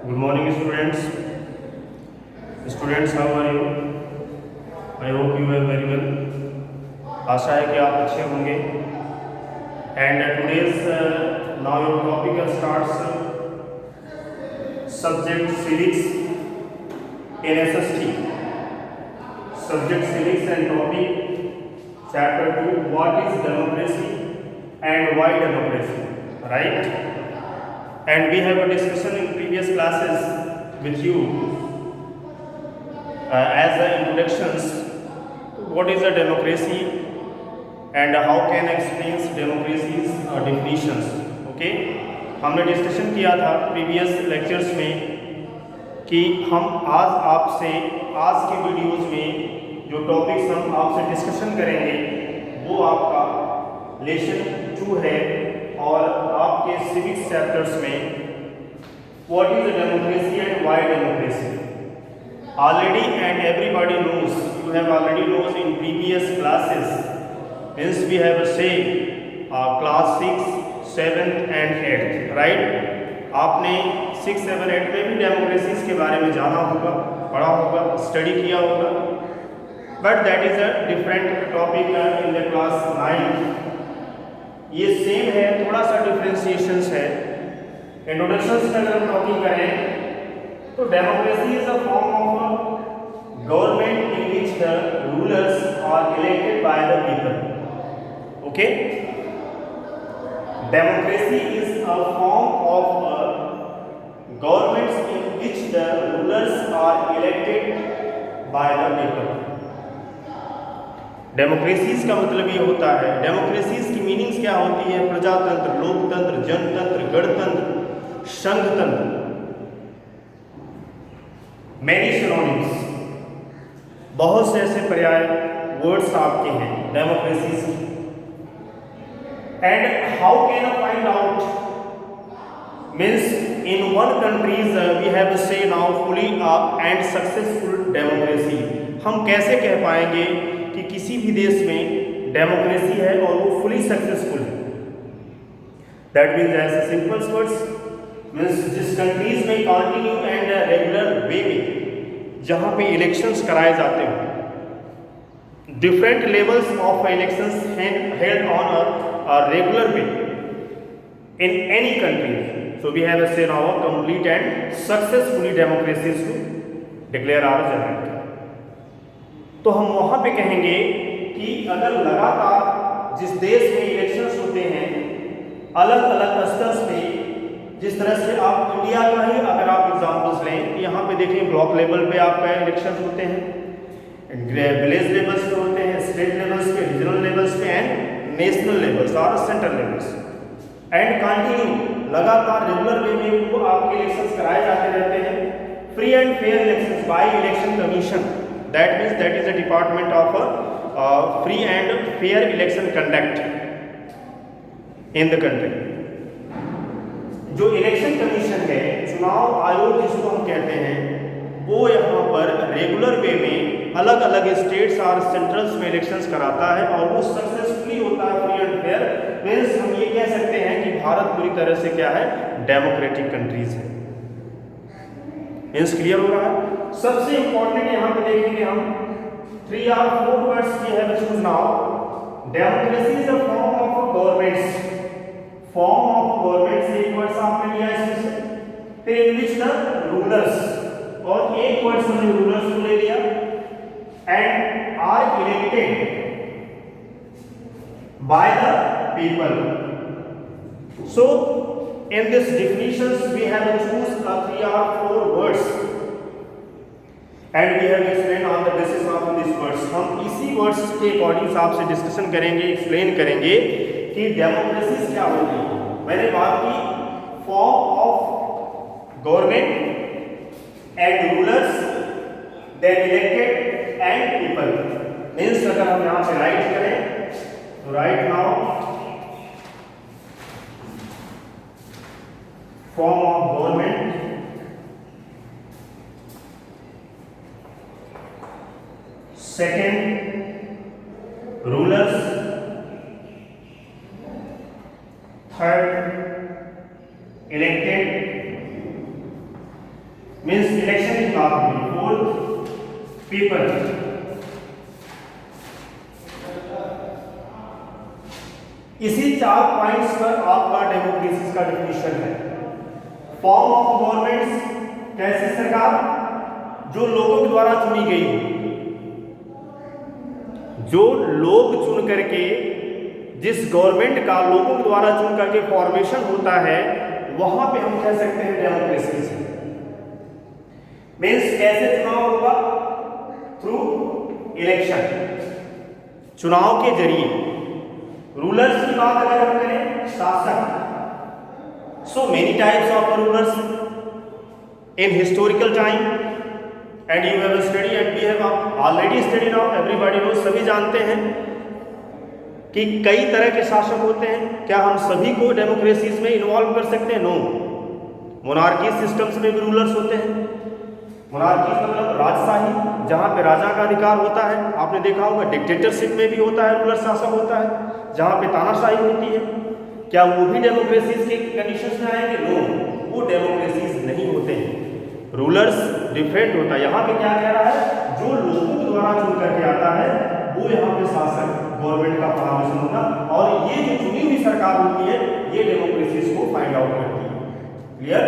Good morning, students. Students, how are you? I hope you are very well. आशा है कि आप अच्छे होंगे. And today's now your topic starts subject civics in SST. Subject civics and topic chapter 2. What is democracy and why democracy? Right? And we have a discussion in previous classes with you as introductions. What is a democracy and how can I explain democracy's definitions? Okay, हमने discussion किया था previous lectures में कि हम आज आपसे आज के वीडियोज़ में जो टॉपिक्स हम आपसे डिस्कशन करेंगे वो आपका लेसन 2 है और आपके सिविक्स चैप्टर्स में what is democracy and why democracy. Already and everybody knows, you have already knows in previous classes, since we have say class 6, 7th and 8th, right? आपने 6, 7, 8 में भी डेमोक्रेसीज के बारे में जाना होगा, पढ़ा होगा, स्टडी किया होगा, but that is a different topic in the class 9. ये सेम है, थोड़ा सा डिफरेंशिएशंस है. इंट्रोडक्शंस में अगर हम टॉकिंग करें तो democracy is a form of government in which the rulers are elected by the people. Okay, democracy is a form of governments in which the rulers are elected by the people. Democracies का मतलब ये होता है, democracies की meanings क्या होती है? प्रजातंत्र, लोकतंत्र, जनतंत्र, गणतंत्र, संघतंत्र, मैनी सिनोनिम्स, बहुत से ऐसे पर्याय वर्ड्स आपके हैं democracies. And how can I find out means in one countries we have say now fully and successful democracy. हम कैसे कह पाएंगे कि किसी भी देश में डेमोक्रेसी है और वो फुली सक्सेसफुल है? That means as simple words means जिस कंट्रीज में कंटिन्यू एंड रेगुलर वे में जहाँ पे इलेक्शंस कराए जाते हो, different levels of elections held on a regular way in any country. So we have say now complete and successfully democracies to declare our judgement. तो हम वहाँ पे कहेंगे कि अगर लगातार जिस देश में इलेक्शंस होते हैं अलग अलग स्तर पे, जिस तरह से आप इंडिया का ही अगर आप एग्जांपल्स लें, यहाँ पे देखिए ब्लॉक लेवल पे आपका इलेक्शंस होते हैं, विलेज लेवल्स पे होते हैं, स्टेट लेवल्स पे, रीजनल लेवल्स पे एंड नेशनल लेवल्स और सेंट्रल लेवल्स. एंड कंटिन्यू लगातार रेगुलर वे में वो आपके इलेक्शंस कराए जाते रहते हैं. Free and fair elections by election commission, that means that is a department of free and fair election conduct in the country. जो इलेक्शन कमीशन है, चुनाव आयोग जिसको हम कहते हैं, वो यहाँ पर रेगुलर वे में अलग अलग स्टेट्स और सेंट्रल्स में इलेक्शंस कराता है और वो सक्सेसफुली होता है, फ्री एंड फेयर. मीन्स हम ये कह सकते हैं कि भारत पूरी तरह से क्या है, डेमोक्रेटिक कंट्रीज है. मीन्स क्लियर हो रहा है? सबसे इंपॉर्टेंट यहाँ पे देखेंगे हम 3 or 4 words we have choose now. Democracy is a form of governments. Form of governments एक वर्ड्स आपने लिया इसमें से, फिर इन विच द रूलर्स, और एक वर्ड्स हमने रूलर्स को ले लिया, and are elected by the people. So in this definitions we have choose 3 or 4 words and we have explained on the basis of these words. हम इसी वर्ड्स के according आपसे डिस्कशन करेंगे, एक्सप्लेन करेंगे कि डेमोक्रेसी क्या होती है. मैंने बात की form of government and rulers then elected and people. Means अगर हम यहाँ से राइट करें तो right now form of government, second rulers, third elected means election की बात हुई फॉर पीपल। इसी 4 पॉइंट्स पर आपका डेमोक्रेसी का डेफिनेशन है। फॉर्म ऑफ गवर्नमेंट्स, कैसी सरकार, जो लोगों के द्वारा चुनी गई हो, जो लोग चुन करके, जिस गवर्नमेंट का लोगों के द्वारा चुन करके फॉर्मेशन होता है, वहां पे हम कह सकते हैं डेमोक्रेसी से। मीन्स कैसे चुनाव होगा? थ्रू इलेक्शन, चुनाव के जरिए। रूलर्स की बात अगर हम करें, शासक, so many types of rulers in historical time and you have studied and we have already studied now, everybody knows, सभी जानते हैं कि कई तरह के शासक होते हैं। क्या हम सभी को डेमोक्रेसीज में इन्वॉल्व कर सकते हैं? नो। मोनार्की सिस्टम्स में भी रूलर्स होते हैं। मोनार्की मतलब राजशाही, जहाँ पे राजा का अधिकार होता है, आपने देखा होगा। डिक्टेटरशिप में भी होता है, रूलर शासक होता है, जहाँ पे तानाशाही होती है। क्या वो भी डेमोक्रेसीज के कंडीशंस में आएंगे? नो, वो डेमोक्रेसीज नहीं होते हैं। रूलर्स डिफरेंट होता है। यहाँ पे क्या कह रहा है? जो लोगों के द्वारा चुन करके आता है, वो यहाँ पे शासक, गवर्नमेंट का फॉर्मेशन होगा। और ये जो चुनी हुई सरकार होती है, ये डेमोक्रेसीज को फाइंड आउट करती है। क्लियर?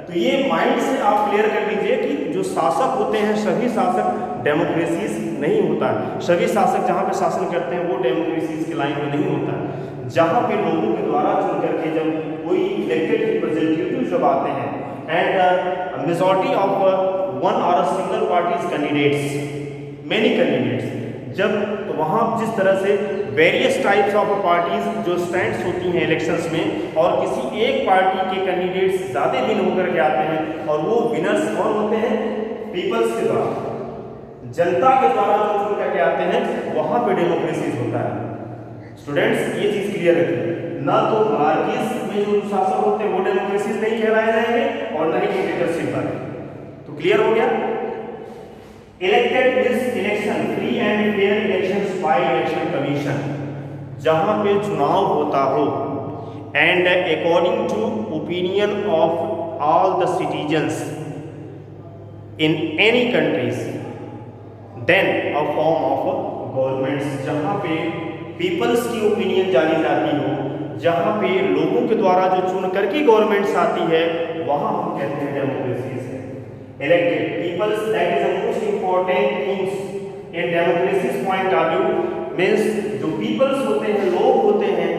तो ये माइंड से आप क्लियर कर लीजिए कि जो शासक होते हैं, सभी शासक डेमोक्रेसीज नहीं होता है। सभी शासक जहाँ पे शासन करते हैं, वो डेमोक्रेसीज की लाइन में नहीं होता है। जहाँ पे लोगों के द्वारा चुन करके जब कोई इलेक्टेड रिप्रेजेंटेटिव जब आते हैं एंड मेजॉरिटी ऑफ वन और single parties candidates, many candidates, जब वहाँ जिस तरह से वेरियस टाइप्स ऑफ पार्टीज जो स्टैंड्स होती हैं इलेक्शंस में, और किसी एक पार्टी के कैंडिडेट्स ज़्यादा विन होकर के आते हैं, और वो विनर्स कौन होते हैं? पीपल्स के द्वारा, जनता के द्वारा जो चुन करके आते हैं, वहाँ पे डेमोक्रेसी होता है। स्टूडेंट्स, ये चीज़ क्लियर रखिए। ना तो मोनार्कीज में जो शासक होते हैं वो डेमोक्रेसी नहीं कहलाए जाएंगे, और ना ही डिक्टेटरशिप वाले। तो क्लियर हो गया? Elected means election, free and fair elections by election commission, जहां पे चुनाव होता हो, and according to opinion of all the citizens in any countries, then a form of governments, जहां पे पीपल्स की ओपिनियन जानी जाती हो, जहां पे लोगों के द्वारा जो चुन करके गवर्नमेंट्स आती है, वहां हम कहते हैं डेमोक्रेसी है। Elected peoples, that is the most important things in democracy's point of view, means जो peoples होते हैं, लोग होते हैं,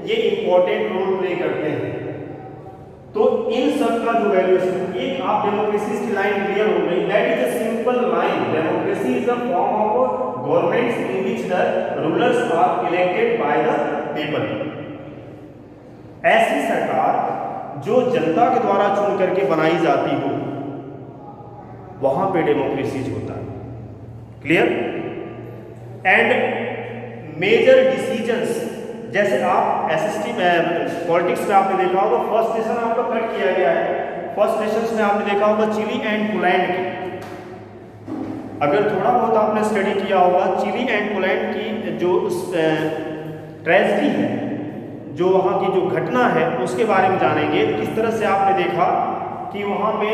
ये important रोल प्ले करते हैं। तो इन सब का जो वैल्यूएशन, एक आप डेमोक्रेसी की लाइन क्लियर हो गई, that is a simple line, democracy is a form of governments in which the rulers are elected by the people। ऐसी सरकार जो जनता के द्वारा चुन करके बनाई जाती हो, वहां पे डेमोक्रेसीज होता है। क्लियर? एंड मेजर डिसीजंस, जैसे आप एसएसटी में पॉलिटिक्स में आपने देखा होगा, फर्स्ट सेशन आपका कट किया गया है। फर्स्ट सेशन में आपने देखा होगा चिली एंड पोलैंड की, अगर थोड़ा बहुत आपने स्टडी किया होगा, चिली एंड पोलैंड की जो ट्रेजेडी है, जो वहाँ की जो घटना है, उसके बारे में जानेंगे। किस तरह से आपने देखा कि वहाँ पे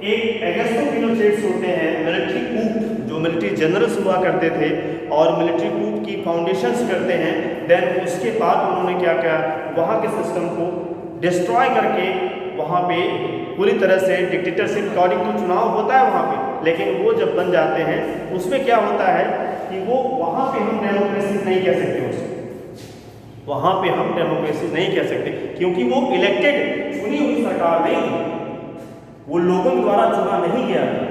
एक एगस्टो पिनोचेट होते हैं, मिलिट्री कूप, जो मिलिट्री जनरल्स हुआ करते थे और मिलिट्री कूप की फाउंडेशंस करते हैं। देन उसके बाद उन्होंने क्या किया, वहाँ के सिस्टम को डिस्ट्रॉय करके वहाँ पे पूरी तरह से डिक्टेटरशिप, अकॉर्डिंग टू चुनाव होता है वहाँ पे, लेकिन वो जब बन जाते हैं, उसमें क्या होता है कि वो वहाँ पे हम डेमोक्रेसी नहीं कह सकते उसको, वहाँ पे हम डेमोक्रेसी नहीं कह सकते, क्योंकि वो इलेक्टेड, चुनी हुई सरकार नहीं थी, वो लोगों द्वारा चुना नहीं गया था।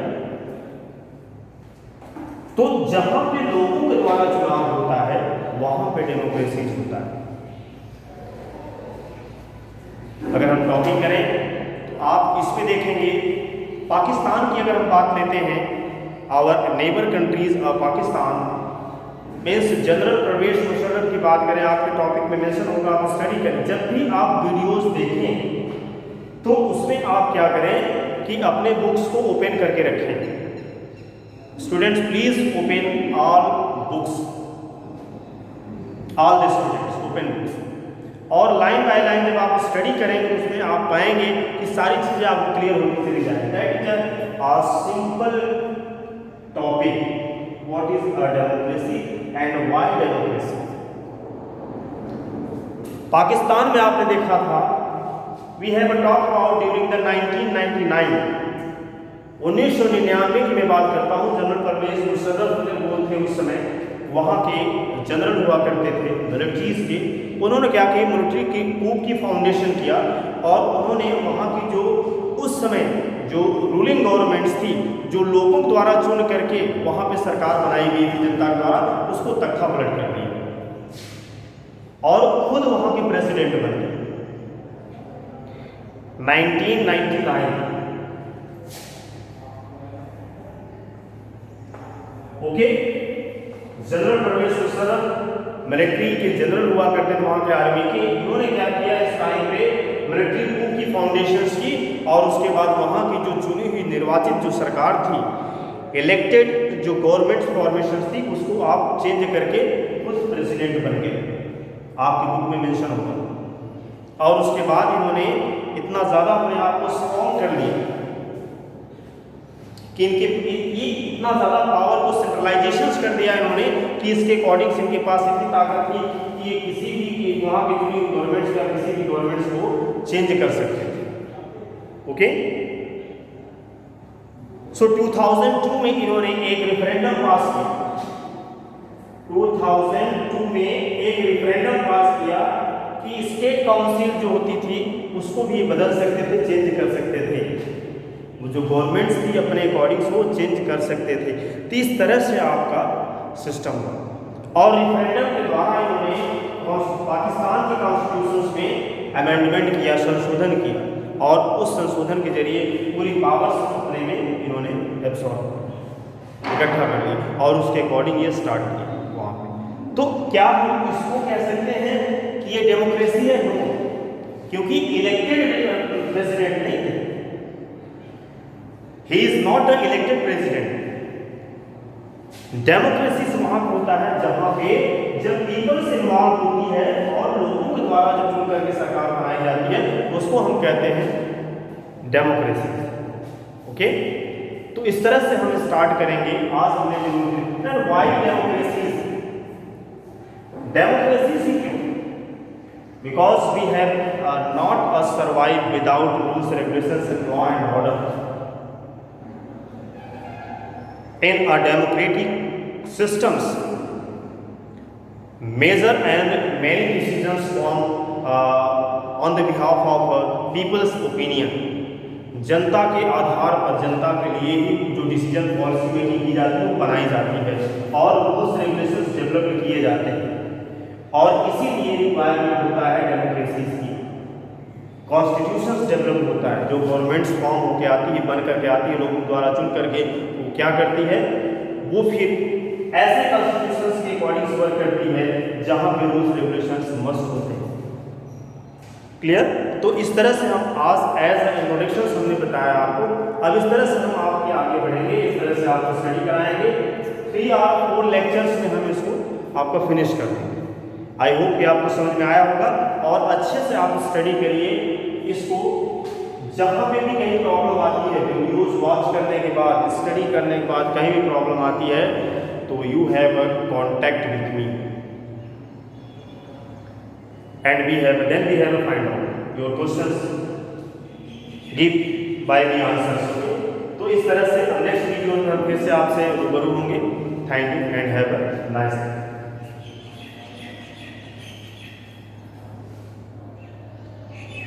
तो जहां पे लोगों के द्वारा चुनाव होता है, वहां पे डेमोक्रेसी होता है। अगर हम टॉपिक करें तो आप इसमें देखेंगे, पाकिस्तान की अगर हम बात लेते हैं, our neighbour countries of Pakistan, means general Pervez Musharraf की बात करें, आपके टॉपिक में मेंशन होगा, आप स्टडी करें। जब भी आप वीडियोस देखें तो उसमें आप क्या करें कि अपने बुक्स को ओपन करके रखें। Students please open all books, all the students open books. और लाइन बाय लाइन जब आप स्टडी करेंगे उसमें आप पाएंगे कि सारी चीज़ें आपको क्लियर होती चली जाएंगी। That is a simple topic, what is a democracy and why democracy. Pakistan में आपने देखा था, we have talk about during the 1999, 1999 की मैं बात करता हूँ। जनरल परवेज मुशर्रफ जो थे उस समय वहाँ के जनरल हुआ करते थे मिलिट्रीज के, उन्होंने क्या किया, मिलिट्री की कूप की फाउंडेशन किया और उन्होंने वहाँ की जो उस समय जो रूलिंग गवर्नमेंट्स थी, जो लोगों द्वारा चुन करके वहाँ पे सरकार बनाई गई थी जनता द्वारा, उसको तख्ता पलट कर दिया और खुद वहाँ के प्रेसिडेंट बन गए 1999। Okay, general Pervez Musharraf military के जनरल हुआ करते थे वहाँ के आर्मी के। इन्होंने क्या किया, इस टाइम पे मिलिट्री कूप की फाउंडेशंस की और उसके बाद वहाँ की जो चुनी हुई निर्वाचित जो सरकार थी, इलेक्टेड जो गवर्नमेंट फॉर्मेशन थी, उसको आप चेंज करके खुद प्रेसिडेंट बन गए, आपके बुक में मेंशन होगा। और उसके बाद इन्होंने इतना ज़्यादा अपने आप को स्ट्रॉन्ग कर लिया कि इनके ये इतना ज़्यादा पावर को सेंट्रलाइजेशन कर दिया इन्होंने कि इसके अकॉर्डिंग इनके पास इतनी ताकत थी कि ये किसी भी वहाँ के जो गवर्नमेंट्स या किसी भी गवर्नमेंट्स को चेंज कर सकते थे। ओके, सो 2002 में इन्होंने एक रेफरेंडम पास किया। 2002 में एक रेफरेंडम पास किया कि स्टेट काउंसिल जो होती थी उसको भी बदल सकते थे, चेंज कर सकते थे, वो जो गवर्नमेंट्स थी अपने अकॉर्डिंग वो चेंज कर सकते थे। तो इस तरह से आपका सिस्टम हुआ और रेफरेंडम के द्वारा इन्होंने पाकिस्तान के कॉन्स्टिट्यूशन में अमेंडमेंट किया, संशोधन किया और उस संशोधन के जरिए पूरी पावर्स अपने में इन्होंने एब्सॉर्ब इकट्ठा कर लिया और उसके अकॉर्डिंग ये स्टार्ट किया वहाँ पे। तो क्या हम इसको कह सकते हैं कि ये डेमोक्रेसी है? नो, क्योंकि इलेक्टेड प्रेसिडेंट नहीं थे, he is not the elected president. Democracy वहां होता है जहां पे जब पीपल से इन्वॉल्व होती है और लोगों के द्वारा जब चुन करके सरकार बनाई जाती है उसको हम कहते हैं डेमोक्रेसी। ओके, तो इस तरह से हम स्टार्ट करेंगे। आज हमने व्हाई डेमोक्रेसी, डेमोक्रेसी क्यों? Because we have not a survive without rules regulations and law and order. In a democratic systems, major and many decisions on the behalf of people's opinion, जनता के आधार पर जनता के लिए ही जो decision policy making की जाती है वो बनाई जाती है और रूल्स रेगुलेशंस डेवलप किए जाते हैं और इसीलिए रिक्वायरमेंट होता है डेमोक्रेसी की। कॉन्स्टिट्यूशंस डेवलप होता है, जो गवर्नमेंट्स फॉर्म होकर आती है, बन करके आती है, लोगों द्वारा चुन करके वो क्या करती है, वो फिर ऐसे कॉन्स्टिट्यूशंस के अकॉर्डिंग वर्क करती है जहां पे रूल्स रेगुलेशंस मस्ट होते हैं। क्लियर? तो इस तरह से हम आज एज इंट्रोडक्शन हमने बताया आपको। अब इस तरह से हम आपके आगे बढ़ेंगे, इस तरह से आपको स्टडी कराएंगे। 3 और 4 लेक्चर्स में हम इसको आपको फिनिश कर देंगे। आई होप कि आपको समझ में आया होगा और अच्छे से आप स्टडी करिए इसको। जहाँ पे भी कहीं प्रॉब्लम आती है, वीडियोस वॉच करने के बाद, स्टडी करने के बाद कहीं भी प्रॉब्लम आती है तो you have a contact with me and we have a find out your questions, give by me answers. तो इस तरह से नेक्स्ट वीडियो में हम फिर से आपसे रूबरू होंगे। Thank you and have a nice day.